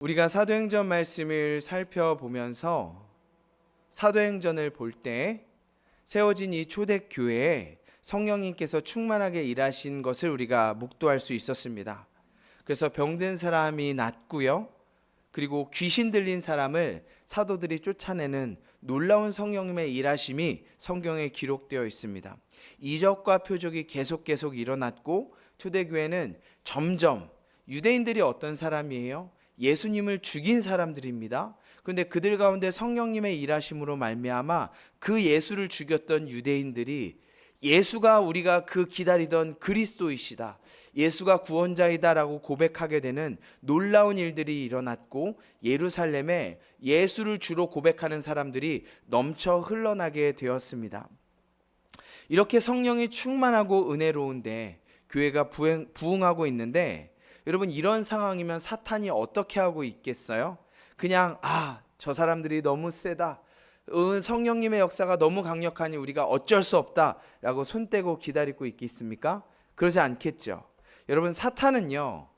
우리가 사도행전 말씀을 살펴보면서 사도행전을 볼 때 세워진 이 초대교회에 성령님께서 충만하게 일하신 것을 우리가 묵도할 수 있었습니다. 그래서 병든 사람이 낫고요. 그리고 귀신 들린 사람을 사도들이 쫓아내는 놀라운 성령님의 일하심이 성경에 기록되어 있습니다. 이적과 표적이 계속 일어났고 초대교회는 점점 유대인들이 어떤 사람이에요? 예수님을 죽인 사람들입니다. 그런데 그들 가운데 성령님의 일하심으로 말미암아 그 예수를 죽였던 유대인들이 예수가 우리가 그 기다리던 그리스도이시다, 예수가 구원자이다라고 고백하게 되는 놀라운 일들이 일어났고 예루살렘에 예수를 주로 고백하는 사람들이 넘쳐 흘러나게 되었습니다. 이렇게 성령이 충만하고 은혜로운데 교회가 부흥하고 있는데 여러분, 이런 상황이면 사탄이 어떻게 하고 있겠어요? 그냥 저 사람들이 너무 세다, 성령님의 역사가 너무 강력하니 우리가 어쩔 수 없다라고 손 떼고 기다리고 있겠습니까? 그러지 않겠죠. 여러분, 사탄은요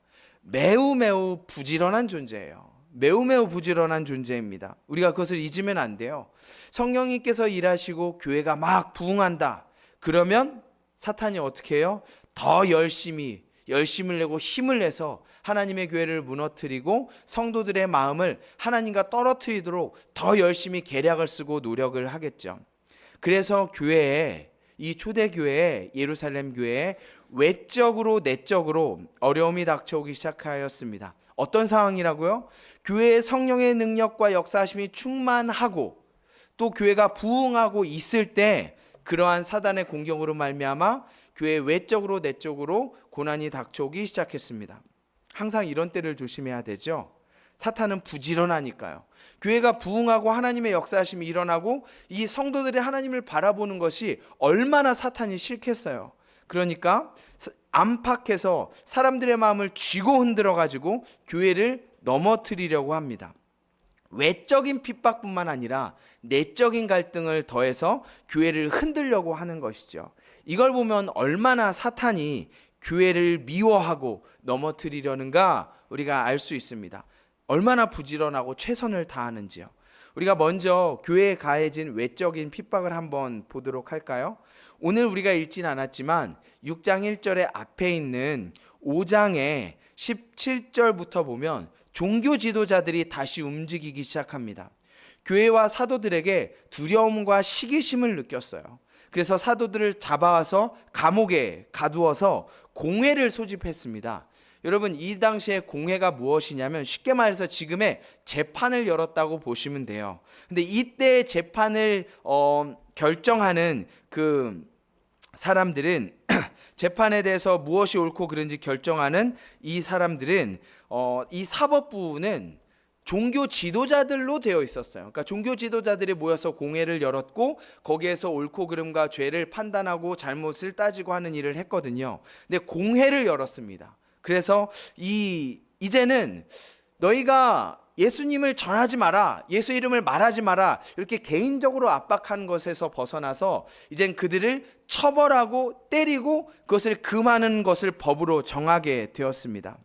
매우 부지런한 존재예요. 매우 부지런한 존재입니다. 우리가 그것을 잊으면 안 돼요. 성령님께서 일하시고 교회가 막 부흥한다, 그러면 사탄이 어떻게 해요? 더 열심을 내고 힘을 내서 하나님의 교회를 무너뜨리고 성도들의 마음을 하나님과 떨어뜨리도록 더 열심히 계략을 쓰고 노력을 하겠죠. 그래서 교회에, 이 초대교회에, 예루살렘 교회에 외적으로 내적으로 어려움이 닥쳐오기 시작하였습니다. 어떤 상황이라고요? 교회의 성령의 능력과 역사하심이 충만하고 또 교회가 부흥하고 있을 때 그러한 사단의 공격으로 말미암아 교회 외적으로 내적으로 고난이 닥쳐오기 시작했습니다. 항상 이런 때를 조심해야 되죠. 사탄은 부지런하니까요. 교회가 부흥하고 하나님의 역사하심이 일어나고 이 성도들이 하나님을 바라보는 것이 얼마나 사탄이 싫겠어요. 그러니까 안팎에서 사람들의 마음을 쥐고 흔들어 가지고 교회를 넘어뜨리려고 합니다. 외적인 핍박뿐만 아니라 내적인 갈등을 더해서 교회를 흔들려고 하는 것이죠. 이걸 보면 얼마나 사탄이 교회를 미워하고 넘어뜨리려는가 우리가 알 수 있습니다. 얼마나 부지런하고 최선을 다하는지요. 우리가 먼저 교회에 가해진 외적인 핍박을 한번 보도록 할까요? 오늘 우리가 읽진 않았지만 6장 1절에 앞에 있는 5장의 17절부터 보면 종교 지도자들이 다시 움직이기 시작합니다. 교회와 사도들에게 두려움과 시기심을 느꼈어요. 그래서 사도들을 잡아와서 감옥에 가두어서 공회를 소집했습니다. 여러분, 이 당시에 공회가 무엇이냐면 쉽게 말해서 지금의 재판을 열었다고 보시면 돼요. 근데 이때 재판을 결정하는 그 사람들은 재판에 대해서 무엇이 옳고 그른지 결정하는 이 사람들은 이 사법부는 종교 지도자들로 되어 있었어요. 그러니까 종교 지도자들이 모여서 공회를 열었고 거기에서 옳고 그름과 죄를 판단하고 잘못을 따지고 하는 일을 했거든요. 근데 공회를 열었습니다. 그래서 이제는 너희가 예수님을 전하지 마라, 예수 이름을 말하지 마라, 이렇게 개인적으로 압박한 것에서 벗어나서 이젠 그들을 처벌하고 때리고 그것을 금하는 것을 법으로 정하게 되었습니다.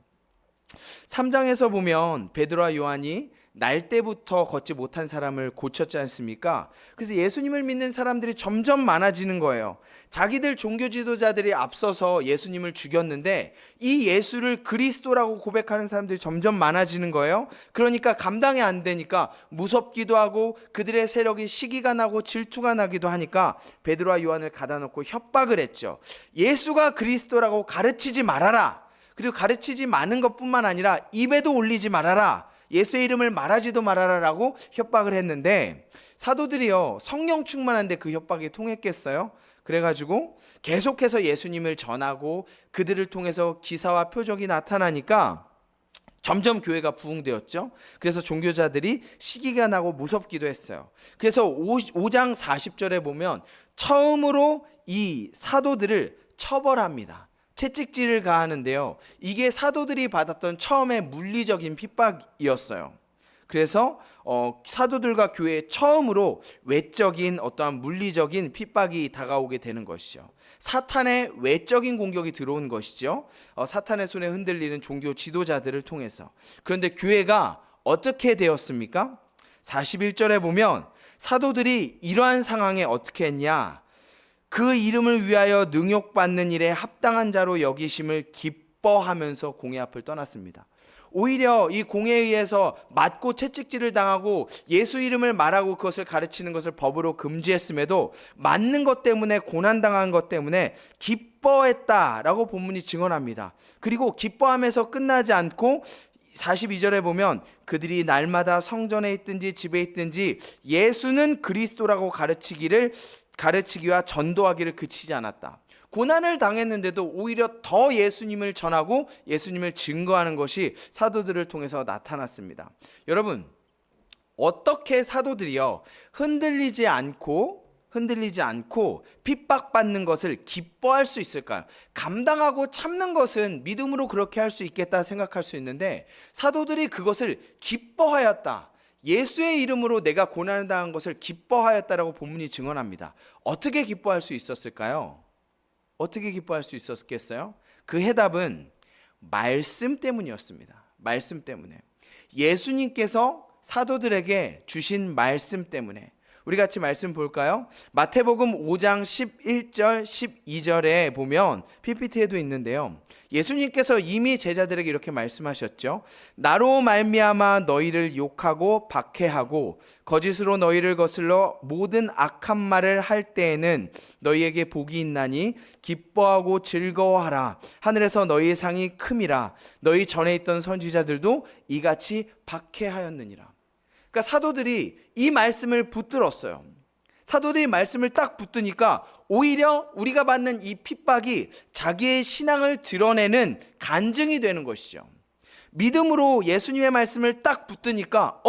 3장에서 보면 베드로와 요한이 날 때부터 걷지 못한 사람을 고쳤지 않습니까? 그래서 예수님을 믿는 사람들이 점점 많아지는 거예요. 자기들 종교 지도자들이 앞서서 예수님을 죽였는데 이 예수를 그리스도라고 고백하는 사람들이 점점 많아지는 거예요. 그러니까 감당이 안 되니까 무섭기도 하고 그들의 세력이 시기가 나고 질투가 나기도 하니까 베드로와 요한을 가다 놓고 협박을 했죠. 예수가 그리스도라고 가르치지 말아라. 그리고 가르치지 마는 것뿐만 아니라 입에도 올리지 말아라. 예수의 이름을 말하지도 말아라라고 협박을 했는데 사도들이요 성령 충만한데 그 협박이 통했겠어요? 그래가지고 계속해서 예수님을 전하고 그들을 통해서 기사와 표적이 나타나니까 점점 교회가 부흥되었죠. 그래서 종교자들이 시기가 나고 무섭기도 했어요. 그래서 5장 40절에 보면 처음으로 이 사도들을 처벌합니다. 채찍질을 가하는데요. 이게 사도들이 받았던 처음의 물리적인 핍박이었어요. 그래서 사도들과 교회에 처음으로 외적인 어떠한 물리적인 핍박이 다가오게 되는 것이죠. 사탄의 외적인 공격이 들어온 것이죠. 사탄의 손에 흔들리는 종교 지도자들을 통해서. 그런데 교회가 어떻게 되었습니까? 41절에 보면 사도들이 이러한 상황에 어떻게 했냐? 그 이름을 위하여 능욕받는 일에 합당한 자로 여기심을 기뻐하면서 공회 앞을 떠났습니다. 오히려 이 공회에 의해서 맞고 채찍질을 당하고 예수 이름을 말하고 그것을 가르치는 것을 법으로 금지했음에도 맞는 것 때문에 고난당한 것 때문에 기뻐했다라고 본문이 증언합니다. 그리고 기뻐하면서 끝나지 않고 42절에 보면 그들이 날마다 성전에 있든지 집에 있든지 예수는 그리스도라고 가르치기와 전도하기를 그치지 않았다. 고난을 당했는데도 오히려 더 예수님을 전하고 예수님을 증거하는 것이 사도들을 통해서 나타났습니다. 여러분, 어떻게 사도들이요 흔들리지 않고 핍박받는 것을 기뻐할 수 있을까요? 감당하고 참는 것은 믿음으로 그렇게 할 수 있겠다 생각할 수 있는데 사도들이 그것을 기뻐하였다. 예수의 이름으로 내가 고난을 당한 것을 기뻐하였다라고 본문이 증언합니다. 어떻게 기뻐할 수 있었을까요? 어떻게 기뻐할 수 있었겠어요? 그 해답은 말씀 때문이었습니다. 말씀 때문에. 예수님께서 사도들에게 주신 말씀 때문에. 우리 같이 말씀 볼까요? 마태복음 5장 11절 12절에 보면 PPT에도 있는데요. 예수님께서 이미 제자들에게 이렇게 말씀하셨죠. 나로 말미암아 너희를 욕하고 박해하고 거짓으로 너희를 거슬러 모든 악한 말을 할 때에는 너희에게 복이 있나니 기뻐하고 즐거워하라. 하늘에서 너희의 상이 큼이라. 너희 전에 있던 선지자들도 이같이 박해하였느니라. 그러니까 사도들이 이 말씀을 붙들었어요. 사도들이 말씀을 딱 붙드니까 오히려 우리가 받는 이 핍박이 자기의 신앙을 드러내는 간증이 되는 것이죠. 믿음으로 예수님의 말씀을 딱 붙드니까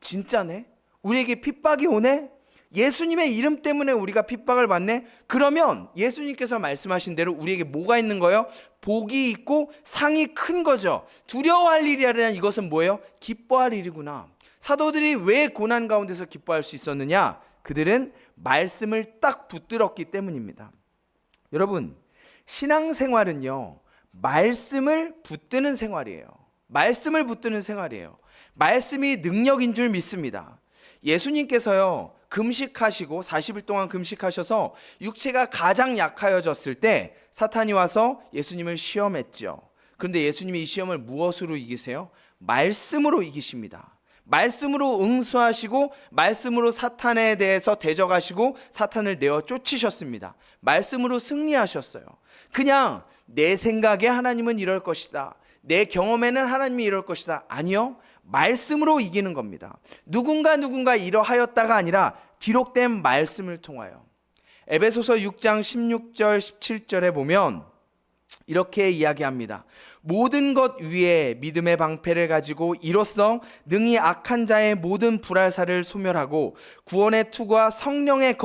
진짜네? 우리에게 핍박이 오네? 예수님의 이름 때문에 우리가 핍박을 받네? 그러면 예수님께서 말씀하신 대로 우리에게 뭐가 있는 거예요? 복이 있고 상이 큰 거죠. 두려워할 일이 아니라 이것은 뭐예요? 기뻐할 일이구나. 사도들이 왜 고난 가운데서 기뻐할 수 있었느냐? 그들은 말씀을 딱 붙들었기 때문입니다. 여러분, 신앙생활은요, 말씀을 붙드는 생활이에요. 말씀을 붙드는 생활이에요. 말씀이 능력인 줄 믿습니다. 예수님께서요, 금식하시고 40일 동안 금식하셔서 육체가 가장 약하여졌을 때 사탄이 와서 예수님을 시험했죠. 그런데 예수님이 이 시험을 무엇으로 이기세요? 말씀으로 이기십니다. 말씀으로 응수하시고 말씀으로 사탄에 대해서 대적하시고 사탄을 내어 쫓으셨습니다. 말씀으로 승리하셨어요. 그냥 내 생각에 하나님은 이럴 것이다, 내 경험에는 하나님이 이럴 것이다, 아니요, 말씀으로 이기는 겁니다. 누군가 이러하였다가 아니라 기록된 말씀을 통하여. 에베소서 6장 16절 17절에 보면 이렇게 이야기합니다. 모든 것 위에 믿음의 방패를 가지고 이로써 능히 악한 자의 모든 불알사를 소멸하고 구원의 투구와 성령의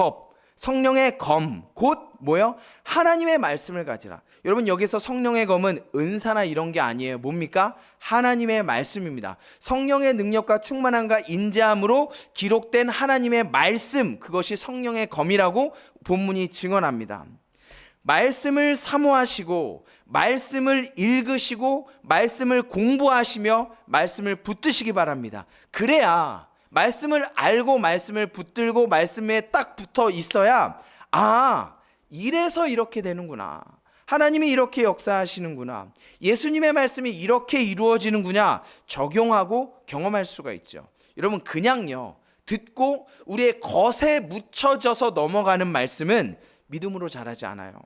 검, 곧 뭐요? 하나님의 말씀을 가지라. 여러분, 여기서 성령의 검은 은사나 이런 게 아니에요. 뭡니까? 하나님의 말씀입니다. 성령의 능력과 충만함과 인자함으로 기록된 하나님의 말씀, 그것이 성령의 검이라고 본문이 증언합니다. 말씀을 사모하시고 말씀을 읽으시고 말씀을 공부하시며 말씀을 붙드시기 바랍니다. 그래야 말씀을 알고 말씀을 붙들고 말씀에 딱 붙어 있어야 이래서 이렇게 되는구나, 하나님이 이렇게 역사하시는구나, 예수님의 말씀이 이렇게 이루어지는구나 적용하고 경험할 수가 있죠. 여러분, 그냥요 듣고 우리의 겉에 묻혀져서 넘어가는 말씀은 믿음으로 자라지 않아요.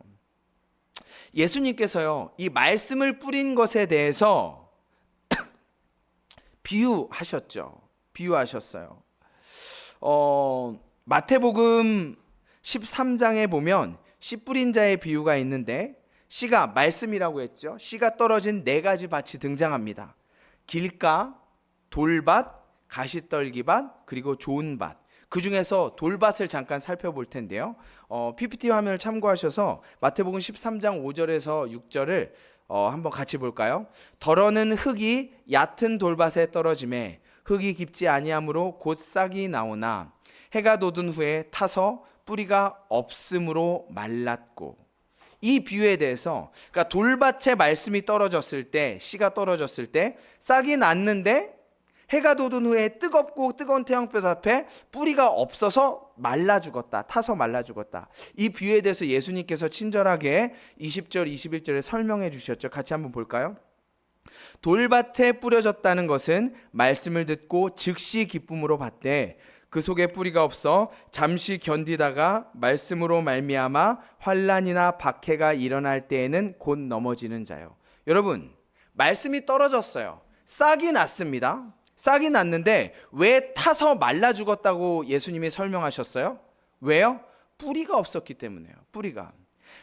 예수님께서요, 이 말씀을 뿌린 것에 대해서 비유하셨어요. 마태복음 13장에 보면 씨 뿌린 자의 비유가 있는데, 씨가 말씀이라고 했죠. 씨가 떨어진 4가지 밭이 등장합니다. 길가, 돌밭, 가시떨기밭, 그리고 좋은 밭. 그 중에서 돌밭을 잠깐 살펴볼 텐데요. PPT 화면을 참고하셔서 마태복음 13장 5절에서 6절을 한번 같이 볼까요? 덜어는 흙이 얕은 돌밭에 떨어짐에 흙이 깊지 아니하므로 곧 싹이 나오나 해가 돋은 후에 타서 뿌리가 없음으로 말랐고. 이 비유에 대해서, 그러니까 돌밭에 말씀이 떨어졌을 때, 씨가 떨어졌을 때 싹이 났는데 해가 돋은 후에 뜨겁고 뜨거운 태양볕 앞에 뿌리가 없어서 말라 죽었다. 타서 말라 죽었다. 이 비유에 대해서 예수님께서 친절하게 20절, 21절에 설명해 주셨죠. 같이 한번 볼까요? 돌밭에 뿌려졌다는 것은 말씀을 듣고 즉시 기쁨으로 받되 그 속에 뿌리가 없어 잠시 견디다가 말씀으로 말미암아 환난이나 박해가 일어날 때에는 곧 넘어지는 자요. 여러분, 말씀이 떨어졌어요. 싹이 났습니다. 싹이 났는데 왜 타서 말라 죽었다고 예수님이 설명하셨어요? 왜요? 뿌리가 없었기 때문에요. 뿌리가.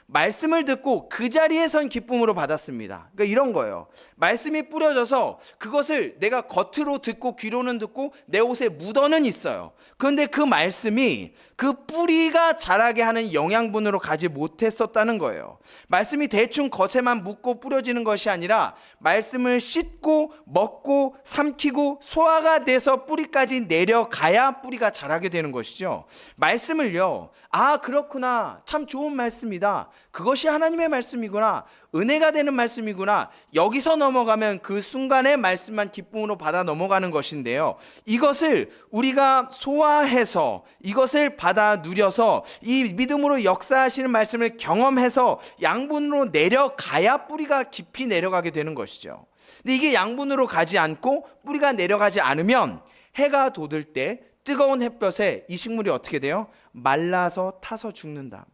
말씀을 듣고 그 자리에선 기쁨으로 받았습니다. 그러니까 이런 거예요. 말씀이 뿌려져서 그것을 내가 겉으로 듣고 귀로는 듣고 내 옷에 묻어는 있어요. 그런데 그 말씀이 그 뿌리가 자라게 하는 영양분으로 가지 못했었다는 거예요. 말씀이 대충 겉에만 묻고 뿌려지는 것이 아니라 말씀을 씻고 먹고 삼키고 소화가 돼서 뿌리까지 내려가야 뿌리가 자라게 되는 것이죠. 말씀을요, 아 그렇구나, 참 좋은 말씀이다, 그것이 하나님의 말씀이구나, 은혜가 되는 말씀이구나, 여기서 넘어가면 그 순간의 말씀만 기쁨으로 받아 넘어가는 것인데요, 이것을 우리가 소화해서 이것을 받아 누려서 이 믿음으로 역사하시는 말씀을 경험해서 양분으로 내려가야 뿌리가 깊이 내려가게 되는 것이죠. 근데 이게 양분으로 가지 않고 뿌리가 내려가지 않으면 해가 돋을 때 뜨거운 햇볕에 이 식물이 어떻게 돼요? 말라서 타서 죽는다.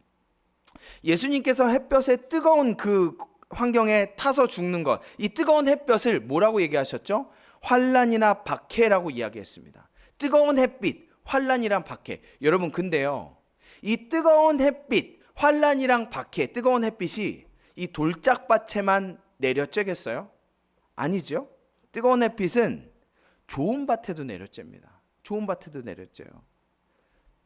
예수님께서 햇볕에 뜨거운 그 환경에 타서 죽는 것, 이 뜨거운 햇볕을 뭐라고 얘기하셨죠? 환난이나 박해라고 이야기했습니다. 뜨거운 햇빛, 환난이랑 박해. 여러분, 근데요, 이 뜨거운 햇빛, 환난이랑 박해, 뜨거운 햇빛이 이 돌짝밭에만 내려쬐겠어요? 아니죠. 뜨거운 햇빛은 좋은 밭에도 내려쬐입니다. 좋은 밭에도 내려쬐요.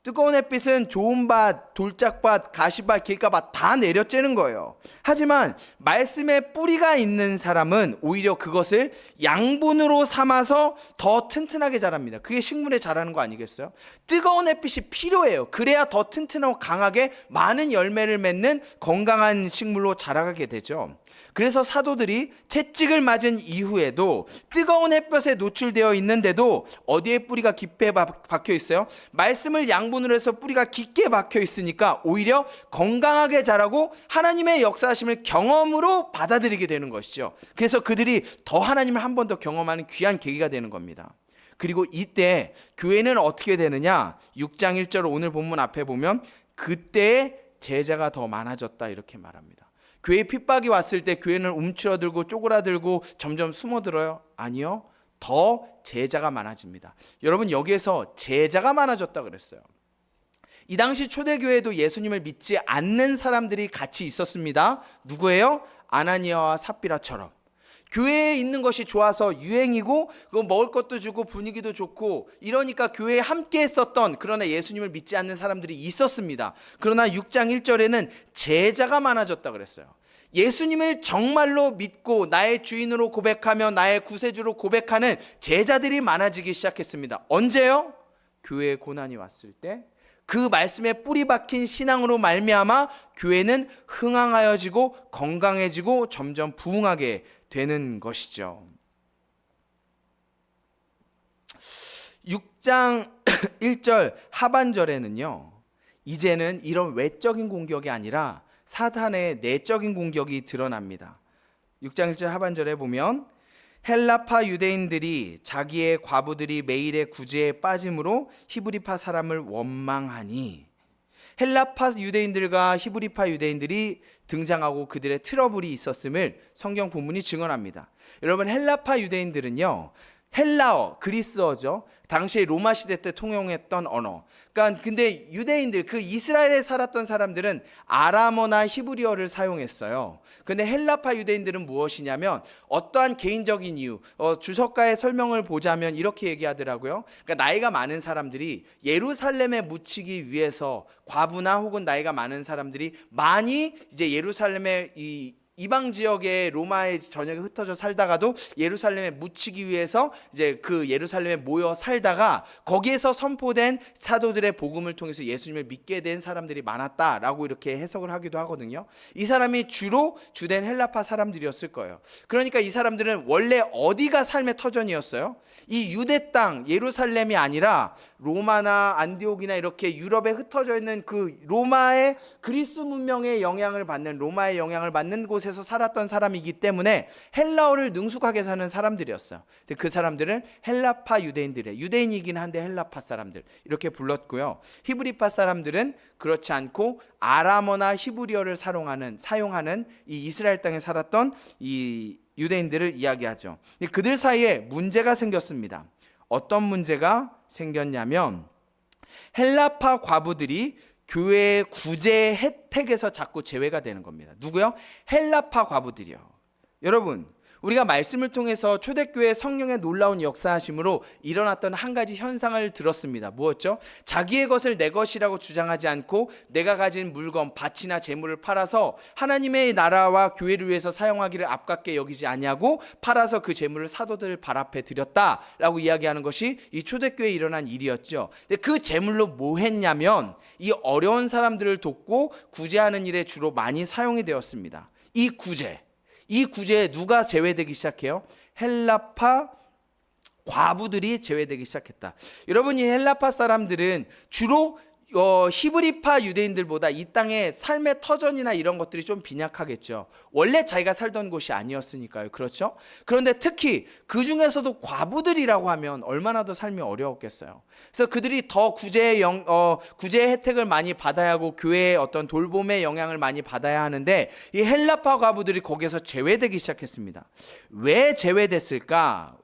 뜨거운 햇빛은 좋은 밭, 돌짝밭, 가시밭, 길가밭 다 내려쬐는 거예요. 하지만 말씀에 뿌리가 있는 사람은 오히려 그것을 양분으로 삼아서 더 튼튼하게 자랍니다. 그게 식물에 자라는 거 아니겠어요? 뜨거운 햇빛이 필요해요. 그래야 더 튼튼하고 강하게 많은 열매를 맺는 건강한 식물로 자라가게 되죠. 그래서 사도들이 채찍을 맞은 이후에도 뜨거운 햇볕에 노출되어 있는데도 어디에 뿌리가 깊게 박혀 있어요? 말씀을 양분으로 해서 뿌리가 깊게 박혀 있으니까 오히려 건강하게 자라고 하나님의 역사하심을 경험으로 받아들이게 되는 것이죠. 그래서 그들이 더 하나님을 한 번 더 경험하는 귀한 계기가 되는 겁니다. 그리고 이때 교회는 어떻게 되느냐? 6장 1절 오늘 본문 앞에 보면 그때 제자가 더 많아졌다 이렇게 말합니다. 교회에 핍박이 왔을 때 교회는 움츠러들고 쪼그라들고 점점 숨어들어요? 아니요. 더 제자가 많아집니다. 여러분, 여기에서 제자가 많아졌다 그랬어요. 이 당시 초대교회에도 예수님을 믿지 않는 사람들이 같이 있었습니다. 누구예요? 아나니아와 삽비라처럼. 교회에 있는 것이 좋아서 유행이고 먹을 것도 주고 분위기도 좋고 이러니까 교회에 함께 했었던, 그러나 예수님을 믿지 않는 사람들이 있었습니다. 그러나 6장 1절에는 제자가 많아졌다 그랬어요. 예수님을 정말로 믿고 나의 주인으로 고백하며 나의 구세주로 고백하는 제자들이 많아지기 시작했습니다. 언제요? 교회에 고난이 왔을 때 그 말씀에 뿌리 박힌 신앙으로 말미암아 교회는 흥황하여지고 건강해지고 점점 부흥하게 되는 것이죠. 6장 1절 하반절에는요, 이제는 이런 외적인 공격이 아니라 사탄의 내적인 공격이 드러납니다. 6장 1절 하반절에 보면 헬라파 유대인들이 자기의 과부들이 매일의 구제에 빠짐으로 히브리파 사람을 원망하니, 헬라파 유대인들과 히브리파 유대인들이 등장하고 그들의 트러블이 있었음을 성경 본문이 증언합니다. 여러분, 헬라파 유대인들은요, 헬라어, 그리스어죠. 당시에 로마 시대 때 통용했던 언어. 그러니까 근데 유대인들, 그 이스라엘에 살았던 사람들은 아람어나 히브리어를 사용했어요. 근데 헬라파 유대인들은 무엇이냐면 어떠한 개인적인 이유, 주석가의 설명을 보자면 이렇게 얘기하더라고요. 그러니까 나이가 많은 사람들이 예루살렘에 묻히기 위해서 과부나 혹은 나이가 많은 사람들이 많이 이제 예루살렘에 이방 지역에 로마의 전역에 흩어져 살다가도 예루살렘에 묻히기 위해서 이제 그 예루살렘에 모여 살다가 거기에서 선포된 사도들의 복음을 통해서 예수님을 믿게 된 사람들이 많았다라고 이렇게 해석을 하기도 하거든요. 이 사람이 주로 주된 헬라파 사람들이었을 거예요. 그러니까 이 사람들은 원래 어디가 삶의 터전이었어요? 이 유대 땅 예루살렘이 아니라 로마나 안디옥이나 이렇게 유럽에 흩어져 있는 그 로마의 그리스 문명의 영향을 받는, 로마의 영향을 받는 곳에서 살았던 사람이기 때문에 헬라어를 능숙하게 사는 사람들이었어요. 근데 그 사람들은 헬라파 유대인들이에요. 유대인이긴 한데 헬라파 사람들 이렇게 불렀고요. 히브리파 사람들은 그렇지 않고 아람어나 히브리어를 사용하는 이 이스라엘 땅에 살았던 이 유대인들을 이야기하죠. 그들 사이에 문제가 생겼습니다. 어떤 문제가 생겼냐면 헬라파 과부들이 교회의 구제 혜택에서 자꾸 제외가 되는 겁니다. 누구요? 헬라파 과부들이요. 여러분, 우리가 말씀을 통해서 초대교회 성령의 놀라운 역사하심으로 일어났던 한 가지 현상을 들었습니다. 무엇죠? 자기의 것을 내 것이라고 주장하지 않고 내가 가진 물건, 밭이나 재물을 팔아서 하나님의 나라와 교회를 위해서 사용하기를 아깝게 여기지 아니하고 팔아서 그 재물을 사도들 발 앞에 드렸다라고 이야기하는 것이 이 초대교회에 일어난 일이었죠. 근데 그 재물로 뭐 했냐면 이 어려운 사람들을 돕고 구제하는 일에 주로 많이 사용이 되었습니다. 이 구제에 누가 제외되기 시작해요? 헬라파 과부들이 제외되기 시작했다. 여러분, 이 헬라파 사람들은 주로 히브리파 유대인들보다 이 땅의 삶의 터전이나 이런 것들이 좀 빈약하겠죠. 원래 자기가 살던 곳이 아니었으니까요. 그렇죠? 그런데 특히 그 중에서도 과부들이라고 하면 얼마나 더 삶이 어려웠겠어요. 그래서 그들이 더 구제의 혜택을 많이 받아야 하고 교회의 어떤 돌봄의 영향을 많이 받아야 하는데 이 헬라파 과부들이 거기에서 제외되기 시작했습니다. 왜 제외됐을까?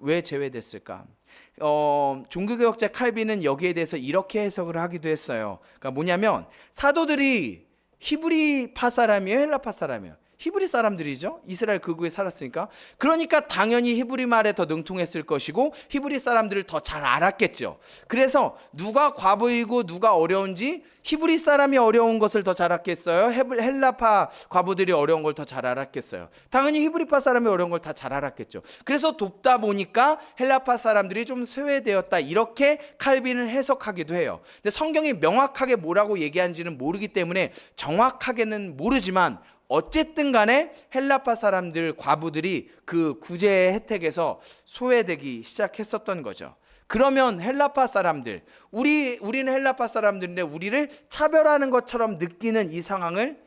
종교개혁자 칼빈은 여기에 대해서 이렇게 해석을 하기도 했어요. 그러니까 뭐냐면 사도들이 히브리파 사람이에요, 헬라파 사람이에요? 히브리 사람들이죠. 이스라엘 극우에 살았으니까. 그러니까 당연히 히브리 말에 더 능통했을 것이고 히브리 사람들을 더 잘 알았겠죠. 그래서 누가 과부이고 누가 어려운지 히브리 사람이 어려운 것을 더 잘 알았겠어요? 헬라파 과부들이 어려운 걸 더 잘 알았겠어요? 당연히 히브리파 사람이 어려운 걸 다 잘 알았겠죠. 그래서 돕다 보니까 헬라파 사람들이 좀 쇠회되었다, 이렇게 칼빈을 해석하기도 해요. 근데 성경이 명확하게 뭐라고 얘기하는지는 모르기 때문에 정확하게는 모르지만 어쨌든 간에 헬라파 사람들, 과부들이 그 구제의 혜택에서 소외되기 시작했었던 거죠. 그러면 헬라파 사람들, 우리는 헬라파 사람들인데 우리를 차별하는 것처럼 느끼는 이 상황을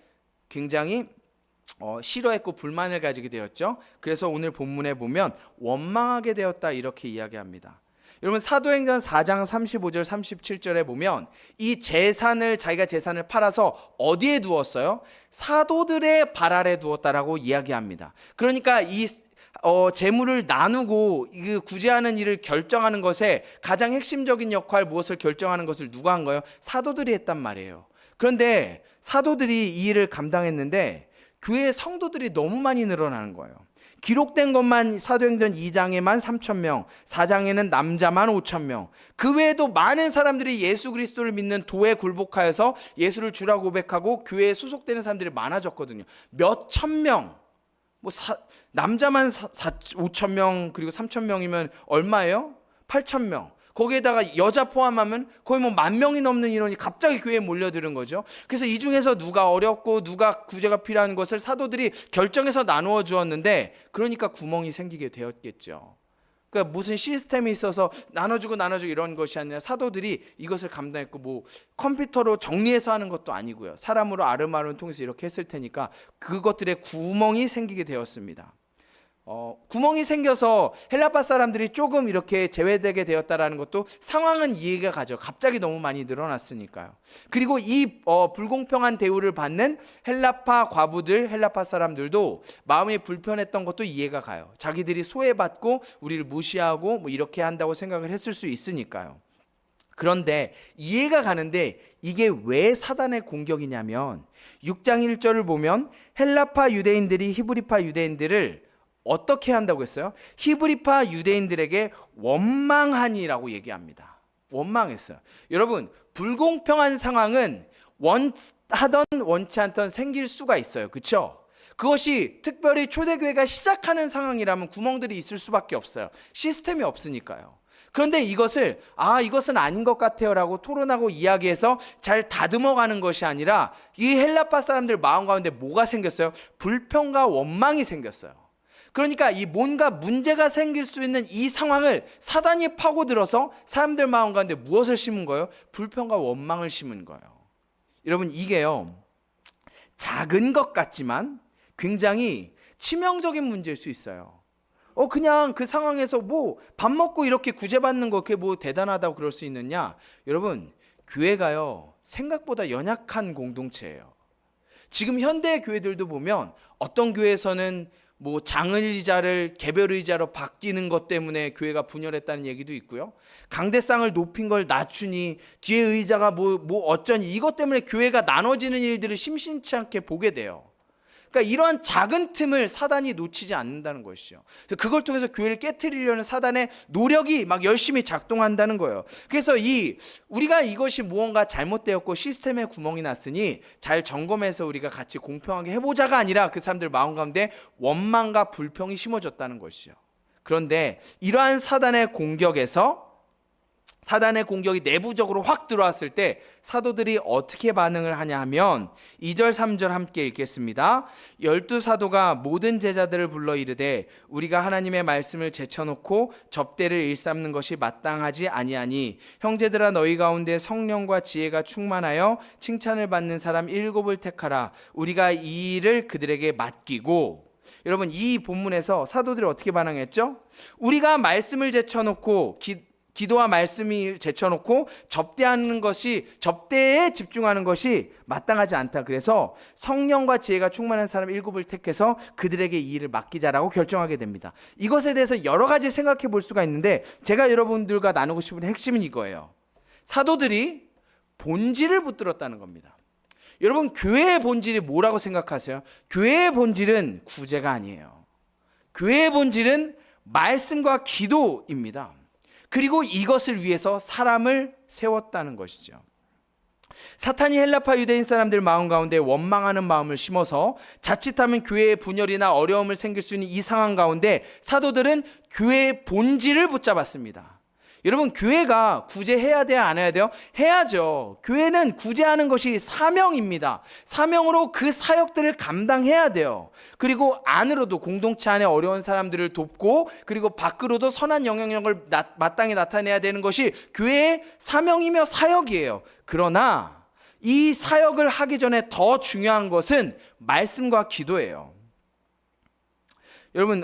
굉장히 싫어했고 불만을 가지게 되었죠. 그래서 오늘 본문에 보면 원망하게 되었다, 이렇게 이야기합니다. 여러분, 사도행전 4장 35절 37절에 보면 이 자기가 재산을 팔아서 어디에 두었어요? 사도들의 발 아래 두었다라고 이야기합니다. 그러니까 이 재물을 나누고 구제하는 일을 결정하는 것에 가장 핵심적인 역할, 무엇을 결정하는 것을 누가 한 거예요? 사도들이 했단 말이에요. 그런데 사도들이 이 일을 감당했는데 교회의 성도들이 너무 많이 늘어나는 거예요. 기록된 것만 사도행전 2장에만 3,000명, 4장에는 남자만 5,000명. 그 외에도 많은 사람들이 예수 그리스도를 믿는 도에 굴복하여서 예수를 주라 고백하고 교회에 소속되는 사람들이 많아졌거든요. 몇 천 명, 남자만 5,000명, 그리고 3,000명이면 얼마예요? 8,000명. 거기에다가 여자 포함하면 거의 10,000명이 넘는 인원이 갑자기 교회에 몰려드는 거죠. 그래서 이 중에서 누가 어렵고 누가 구제가 필요한 것을 사도들이 결정해서 나누어 주었는데, 그러니까 구멍이 생기게 되었겠죠. 그러니까 무슨 시스템이 있어서 나눠주고 이런 것이 아니라 사도들이 이것을 감당했고, 컴퓨터로 정리해서 하는 것도 아니고요. 사람으로 아름아름 통해서 이렇게 했을 테니까 그것들의 구멍이 생기게 되었습니다. 구멍이 생겨서 헬라파 사람들이 조금 이렇게 제외되게 되었다라는 것도 상황은 이해가 가죠. 갑자기 너무 많이 늘어났으니까요. 그리고 이 불공평한 대우를 받는 헬라파 과부들, 헬라파 사람들도 마음이 불편했던 것도 이해가 가요. 자기들이 소외받고 우리를 무시하고 이렇게 한다고 생각을 했을 수 있으니까요. 그런데 이해가 가는데 이게 왜 사단의 공격이냐면 6장 1절을 보면 헬라파 유대인들이 히브리파 유대인들을 어떻게 한다고 했어요? 히브리파 유대인들에게 원망하니라고 얘기합니다. 원망했어요. 여러분, 불공평한 상황은 원하던 원치 않던 생길 수가 있어요. 그렇죠? 그것이 특별히 초대교회가 시작하는 상황이라면 구멍들이 있을 수밖에 없어요. 시스템이 없으니까요. 그런데 이것은 아닌 것 같아요 라고 토론하고 이야기해서 잘 다듬어가는 것이 아니라 이 헬라파 사람들 마음 가운데 뭐가 생겼어요? 불평과 원망이 생겼어요. 그러니까 이 뭔가 문제가 생길 수 있는 이 상황을 사단이 파고들어서 사람들 마음 가운데 무엇을 심은 거예요? 불평과 원망을 심은 거예요. 여러분, 이게요, 작은 것 같지만 굉장히 치명적인 문제일 수 있어요. 그냥 그 상황에서 뭐 밥 먹고 이렇게 구제받는 거 그게 뭐 대단하다고 그럴 수 있느냐? 여러분, 교회가요 생각보다 연약한 공동체예요. 지금 현대 교회들도 보면 어떤 교회에서는 뭐 장의자를 개별의자로 바뀌는 것 때문에 교회가 분열했다는 얘기도 있고요. 강대상을 높인 걸 낮추니 뒤에 의자가 뭐 어쩌니 이것 때문에 교회가 나눠지는 일들을 심심치 않게 보게 돼요. 그러니까 이러한 작은 틈을 사단이 놓치지 않는다는 것이죠. 그걸 통해서 교회를 깨트리려는 사단의 노력이 막 열심히 작동한다는 거예요. 그래서 우리가 이것이 무언가 잘못되었고 시스템에 구멍이 났으니 잘 점검해서 우리가 같이 공평하게 해보자가 아니라 그 사람들 마음 가운데 원망과 불평이 심어졌다는 것이죠. 그런데 이러한 사단의 공격이 내부적으로 확 들어왔을 때 사도들이 어떻게 반응을 하냐 하면 2절 3절 함께 읽겠습니다. 12사도가 모든 제자들을 불러 이르되 우리가 하나님의 말씀을 제쳐놓고 접대를 일삼는 것이 마땅하지 아니하니 형제들아 너희 가운데 성령과 지혜가 충만하여 칭찬을 받는 사람 7을 택하라. 우리가 이 일을 그들에게 맡기고. 여러분, 이 본문에서 사도들이 어떻게 반응했죠? 우리가 말씀을 제쳐놓고 기도와 말씀이 제쳐놓고 접대에 집중하는 것이 마땅하지 않다. 그래서 성령과 지혜가 충만한 사람 7을 택해서 그들에게 이 일을 맡기자라고 결정하게 됩니다. 이것에 대해서 여러 가지 생각해 볼 수가 있는데 제가 여러분들과 나누고 싶은 핵심은 이거예요. 사도들이 본질을 붙들었다는 겁니다. 여러분, 교회의 본질이 뭐라고 생각하세요? 교회의 본질은 구제가 아니에요. 교회의 본질은 말씀과 기도입니다. 그리고 이것을 위해서 사람을 세웠다는 것이죠. 사탄이 헬라파 유대인 사람들 마음 가운데 원망하는 마음을 심어서 자칫하면 교회의 분열이나 어려움을 생길 수 있는 이 상황 가운데 사도들은 교회의 본질을 붙잡았습니다. 여러분, 교회가 구제해야 돼요? 안 해야 돼요? 해야죠. 교회는 구제하는 것이 사명입니다. 사명으로 그 사역들을 감당해야 돼요. 그리고 안으로도 공동체 안에 어려운 사람들을 돕고 그리고 밖으로도 선한 영향력을 마땅히 나타내야 되는 것이 교회의 사명이며 사역이에요. 그러나 이 사역을 하기 전에 더 중요한 것은 말씀과 기도예요. 여러분,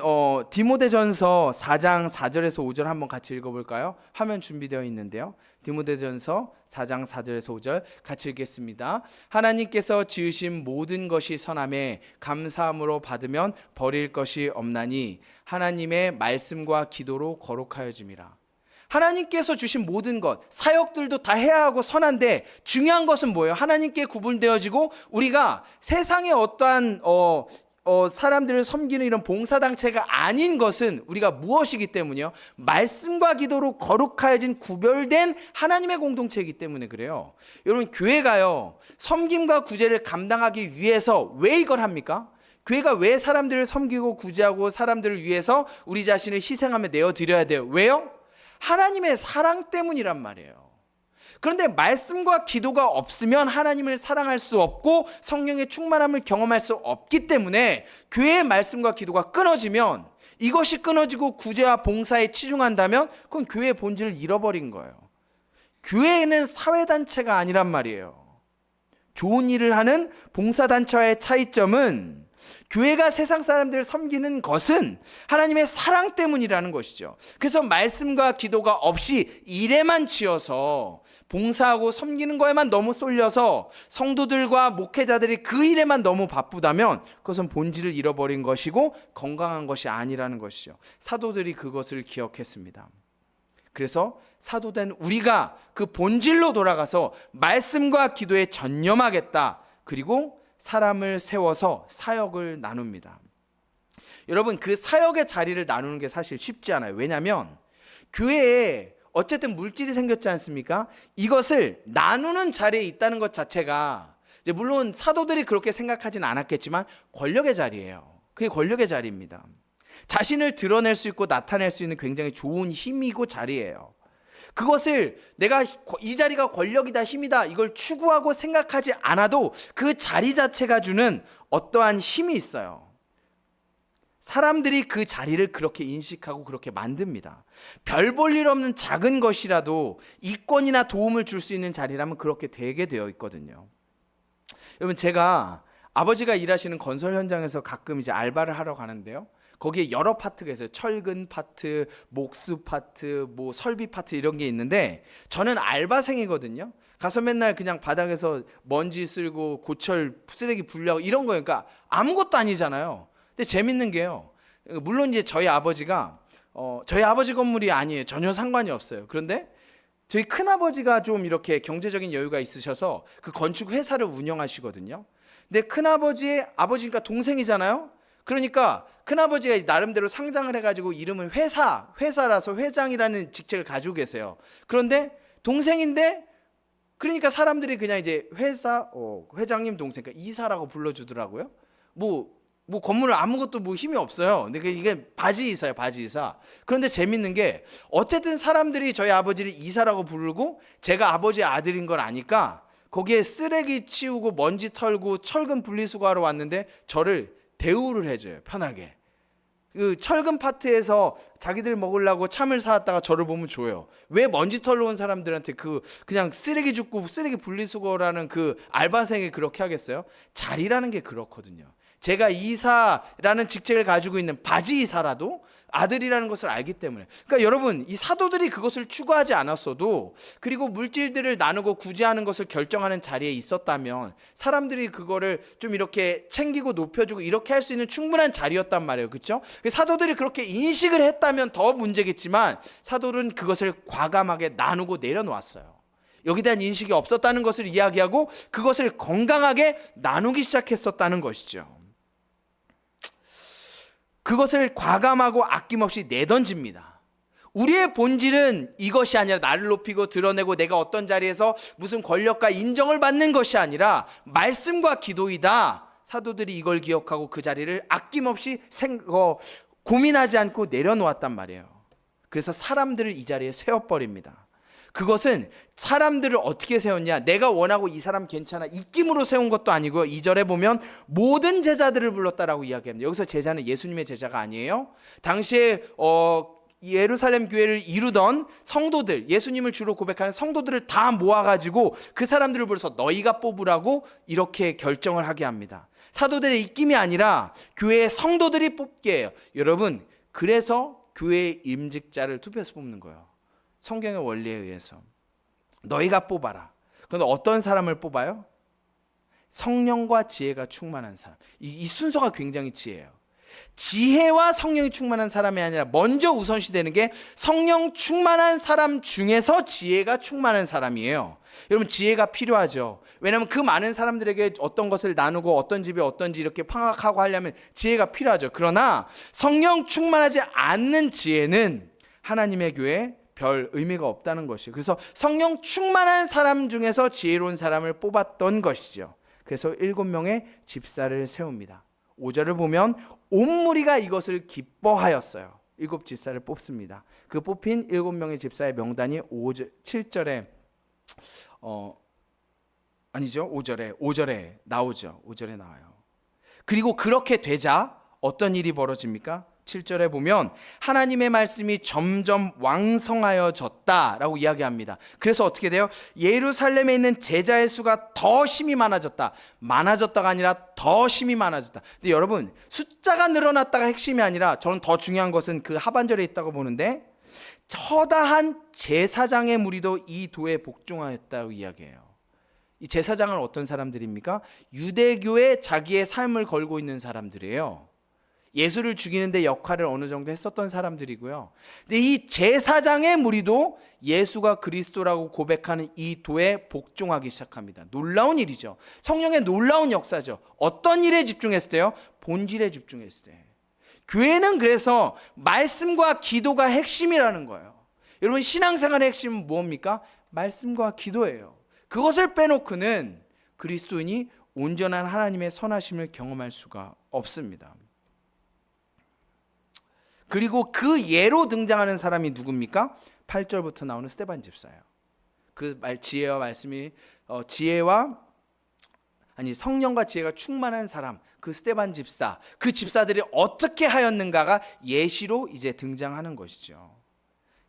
디모데전서 4장 4절에서 5절 한번 같이 읽어볼까요? 화면 준비되어 있는데요. 디모데전서 4장 4절에서 5절 같이 읽겠습니다. 하나님께서 지으신 모든 것이 선함에 감사함으로 받으면 버릴 것이 없나니 하나님의 말씀과 기도로 거룩하여짐이라. 하나님께서 주신 모든 것, 사역들도 다 해야 하고 선한데 중요한 것은 뭐예요? 하나님께 구분되어지고 우리가 세상의 어떠한 사람들을 섬기는 이런 봉사단체가 아닌 것은 우리가 무엇이기 때문이요? 말씀과 기도로 거룩하여진 구별된 하나님의 공동체이기 때문에 그래요. 여러분, 교회가요 섬김과 구제를 감당하기 위해서 왜 이걸 합니까? 교회가 왜 사람들을 섬기고 구제하고 사람들을 위해서 우리 자신을 희생하며 내어드려야 돼요? 왜요? 하나님의 사랑 때문이란 말이에요. 그런데 말씀과 기도가 없으면 하나님을 사랑할 수 없고 성령의 충만함을 경험할 수 없기 때문에 교회의 말씀과 기도가 끊어지면, 이것이 끊어지고 구제와 봉사에 치중한다면 그건 교회의 본질을 잃어버린 거예요. 교회는 사회단체가 아니란 말이에요. 좋은 일을 하는 봉사단체와의 차이점은 교회가 세상 사람들을 섬기는 것은 하나님의 사랑 때문이라는 것이죠. 그래서 말씀과 기도가 없이 일에만 치여서 봉사하고 섬기는 거에만 너무 쏠려서 성도들과 목회자들이 그 일에만 너무 바쁘다면 그것은 본질을 잃어버린 것이고 건강한 것이 아니라는 것이죠. 사도들이 그것을 기억했습니다. 그래서 사도된 우리가 그 본질로 돌아가서 말씀과 기도에 전념하겠다. 그리고 사람을 세워서 사역을 나눕니다. 여러분, 그 사역의 자리를 나누는 게 사실 쉽지 않아요. 왜냐하면 교회에 어쨌든 물질이 생겼지 않습니까? 이것을 나누는 자리에 있다는 것 자체가 이제 물론 사도들이 그렇게 생각하진 않았겠지만 권력의 자리예요. 그게 권력의 자리입니다. 자신을 드러낼 수 있고 나타낼 수 있는 굉장히 좋은 힘이고 자리예요. 그것을 내가 이 자리가 권력이다, 힘이다, 이걸 추구하고 생각하지 않아도 그 자리 자체가 주는 어떠한 힘이 있어요. 사람들이 그 자리를 그렇게 인식하고 그렇게 만듭니다. 별 볼 일 없는 작은 것이라도 이권이나 도움을 줄 수 있는 자리라면 그렇게 되게 되어 있거든요. 여러분, 제가 아버지가 일하시는 건설 현장에서 가끔 이제 알바를 하러 가는데요. 거기에 여러 파트가 있어요. 철근 파트, 목수 파트, 뭐 설비 파트 이런 게 있는데 저는 알바생이거든요. 가서 맨날 그냥 바닥에서 먼지 쓸고 고철 쓰레기 분리하고 이런 거니까 아무것도 아니잖아요. 근데 재밌는 게요. 물론 이제 저희 아버지가 저희 아버지 건물이 아니에요. 전혀 상관이 없어요. 그런데 저희 큰아버지가 좀 이렇게 경제적인 여유가 있으셔서 그 건축 회사를 운영하시거든요. 근데 큰아버지의 아버지니까 동생이잖아요. 그러니까 큰아버지가 나름대로 상장을 해가지고 이름을 회사라서 회장이라는 직책을 가지고 계세요. 그런데 동생인데 그러니까 사람들이 그냥 이제 회장님 동생, 그러니까 이사라고 불러주더라고요. 뭐 건물을 아무것도 뭐 힘이 없어요. 근데 이게 바지 이사예요, 바지 이사. 그런데 재밌는 게 어쨌든 사람들이 저희 아버지를 이사라고 부르고 제가 아버지의 아들인 걸 아니까 거기에 쓰레기 치우고 먼지 털고 철근 분리수거하러 왔는데 저를 대우를 해줘요, 편하게. 그 철근 파트에서 자기들 먹으려고 참을 사왔다가 저를 보면 줘요. 왜 먼지 털러 온 사람들한테 그냥 쓰레기 줍고 쓰레기 분리수거라는 그 알바생이 그렇게 하겠어요? 자리라는 게 그렇거든요. 제가 이사라는 직책을 가지고 있는 바지 이사라도 아들이라는 것을 알기 때문에. 그러니까 여러분, 이 사도들이 그것을 추구하지 않았어도 그리고 물질들을 나누고 구제하는 것을 결정하는 자리에 있었다면 사람들이 그거를 좀 이렇게 챙기고 높여주고 이렇게 할 수 있는 충분한 자리였단 말이에요. 그렇죠? 사도들이 그렇게 인식을 했다면 더 문제겠지만 사도들은 그것을 과감하게 나누고 내려놓았어요. 여기에 대한 인식이 없었다는 것을 이야기하고 그것을 건강하게 나누기 시작했었다는 것이죠. 그것을 과감하고 아낌없이 내던집니다. 우리의 본질은 이것이 아니라 나를 높이고 드러내고 내가 어떤 자리에서 무슨 권력과 인정을 받는 것이 아니라 말씀과 기도이다. 사도들이 이걸 기억하고 그 자리를 아낌없이 고민하지 않고 내려놓았단 말이에요. 그래서 사람들을 이 자리에 세워버립니다. 그것은 사람들을 어떻게 세웠냐, 내가 원하고 이 사람 괜찮아 입김으로 세운 것도 아니고요. 2절에 보면 모든 제자들을 불렀다라고 이야기합니다. 여기서 제자는 예수님의 제자가 아니에요. 당시에 예루살렘 교회를 이루던 성도들, 예수님을 주로 고백하는 성도들을 다 모아가지고 그 사람들을 불러서 너희가 뽑으라고 이렇게 결정을 하게 합니다. 사도들의 입김이 아니라 교회의 성도들이 뽑게 해요. 여러분, 그래서 교회의 임직자를 투표해서 뽑는 거예요. 성경의 원리에 의해서 너희가 뽑아라. 그런데 어떤 사람을 뽑아요? 성령과 지혜가 충만한 사람. 이 순서가 굉장히 지혜예요. 지혜와 성령이 충만한 사람이 아니라 먼저 우선시되는 게 성령 충만한 사람 중에서 지혜가 충만한 사람이에요. 여러분, 지혜가 필요하죠. 왜냐하면 그 많은 사람들에게 어떤 것을 나누고 어떤 집이 어떤지 이렇게 파악하고 하려면 지혜가 필요하죠. 그러나 성령 충만하지 않는 지혜는 하나님의 교회에 별 의미가 없다는 것이에요. 그래서 성령 충만한 사람 중에서 지혜로운 사람을 뽑았던 것이죠. 그래서 7명의 집사를 세웁니다. 5절을 보면 온 무리가 이것을 기뻐하였어요. 7 집사를 뽑습니다. 그 뽑힌 7명의 집사의 명단이 7절에 5절에 나오죠. 5절에 나와요. 그리고 그렇게 되자 어떤 일이 벌어집니까? 7절에 보면 하나님의 말씀이 점점 왕성하여졌다라고 이야기합니다. 그래서 어떻게 돼요? 예루살렘에 있는 제자의 수가 더 힘이 많아졌다가 아니라 더 힘이 많아졌다. 근데 여러분, 숫자가 늘어났다가 핵심이 아니라 저는 더 중요한 것은 그 하반절에 있다고 보는데 처다한 제사장의 무리도 이 도에 복종하였다고 이야기해요. 이 제사장은 어떤 사람들입니까? 유대교에 자기의 삶을 걸고 있는 사람들이에요. 예수를 죽이는데 역할을 어느 정도 했었던 사람들이고요. 근데 이 제사장의 무리도 예수가 그리스도라고 고백하는 이 도에 복종하기 시작합니다. 놀라운 일이죠. 성령의 놀라운 역사죠. 어떤 일에 집중했을 때요? 본질에 집중했을 때. 교회는 그래서 말씀과 기도가 핵심이라는 거예요. 여러분, 신앙생활의 핵심은 뭡니까? 말씀과 기도예요. 그것을 빼놓고는 그리스도인이 온전한 하나님의 선하심을 경험할 수가 없습니다. 그리고 그 예로 등장하는 사람이 누굽니까? 8절부터 나오는 스데반 집사예요. 그 지혜와 말씀이 성령과 지혜가 충만한 사람, 그 스데반 집사, 그 집사들이 어떻게 하였는가가 예시로 이제 등장하는 것이죠.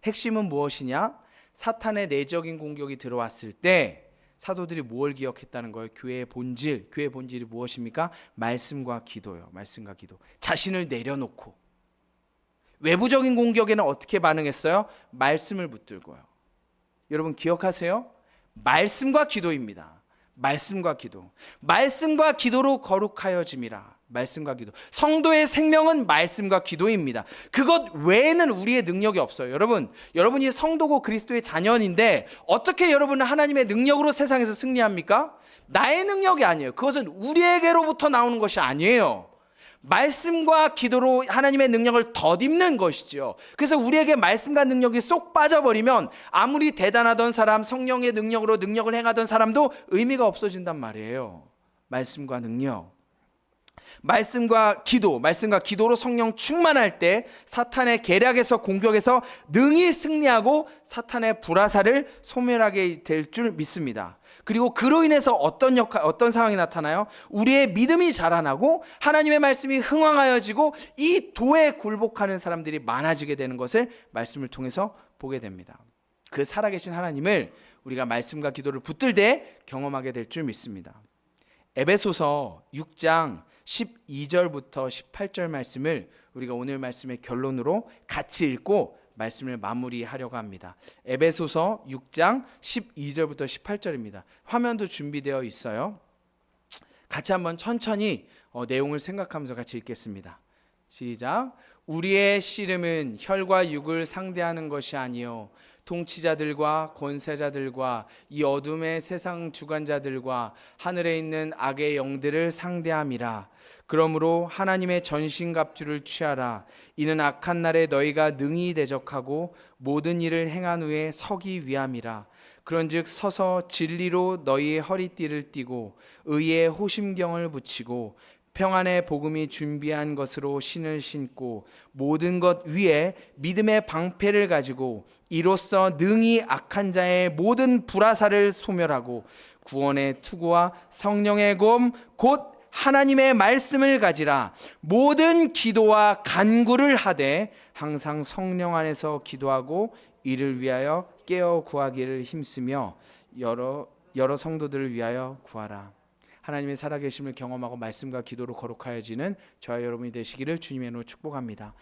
핵심은 무엇이냐? 사탄의 내적인 공격이 들어왔을 때 사도들이 뭘 기억했다는 거예요? 교회의 본질이 무엇입니까? 말씀과 기도요. 말씀과 기도. 자신을 내려놓고 외부적인 공격에는 어떻게 반응했어요? 말씀을 붙들고요. 여러분 기억하세요? 말씀과 기도입니다. 말씀과 기도. 말씀과 기도로 거룩하여짐이라. 말씀과 기도. 성도의 생명은 말씀과 기도입니다. 그것 외에는 우리의 능력이 없어요. 여러분이 성도고 그리스도의 자녀인데 어떻게 여러분은 하나님의 능력으로 세상에서 승리합니까? 나의 능력이 아니에요. 그것은 우리에게로부터 나오는 것이 아니에요. 말씀과 기도로 하나님의 능력을 덧입는 것이죠. 그래서 우리에게 말씀과 능력이 쏙 빠져버리면 아무리 대단하던 사람, 성령의 능력으로 능력을 행하던 사람도 의미가 없어진단 말이에요. 말씀과 능력. 말씀과 기도로 성령 충만할 때 사탄의 계략에서 공격에서 능히 승리하고 사탄의 불화살을 소멸하게 될 줄 믿습니다. 그리고 그로 인해서 어떤 상황이 나타나요? 우리의 믿음이 자라나고 하나님의 말씀이 흥왕하여지고 이 도에 굴복하는 사람들이 많아지게 되는 것을 말씀을 통해서 보게 됩니다. 그 살아계신 하나님을 우리가 말씀과 기도를 붙들 때 경험하게 될 줄 믿습니다. 에베소서 6장 12절부터 18절 말씀을 우리가 오늘 말씀의 결론으로 같이 읽고 말씀을 마무리하려고 합니다. 에베소서 6장 12절부터 18절입니다. 화면도 준비되어 있어요. 같이 한번 천천히 내용을 생각하면서 같이 읽겠습니다. 시작. 우리의 씨름은 혈과 육을 상대하는 것이 아니요 통치자들과 권세자들과 이 어둠의 세상 주관자들과 하늘에 있는 악의 영들을 상대함이라. 그러므로 하나님의 전신갑주를 취하라. 이는 악한 날에 너희가 능히 대적하고 모든 일을 행한 후에 서기 위함이라. 그런즉 서서 진리로 너희의 허리띠를 띠고 의의 호심경을 붙이고 평안의 복음이 준비한 것으로 신을 신고 모든 것 위에 믿음의 방패를 가지고 이로써 능히 악한 자의 모든 불화살을 소멸하고 구원의 투구와 성령의 검 곧 하나님의 말씀을 가지라. 모든 기도와 간구를 하되 항상 성령 안에서 기도하고 이를 위하여 깨어 구하기를 힘쓰며 여러 성도들을 위하여 구하라. 하나님의 살아계심을 경험하고 말씀과 기도로 거룩하여지는 저와 여러분이 되시기를 주님의 이름으로 축복합니다.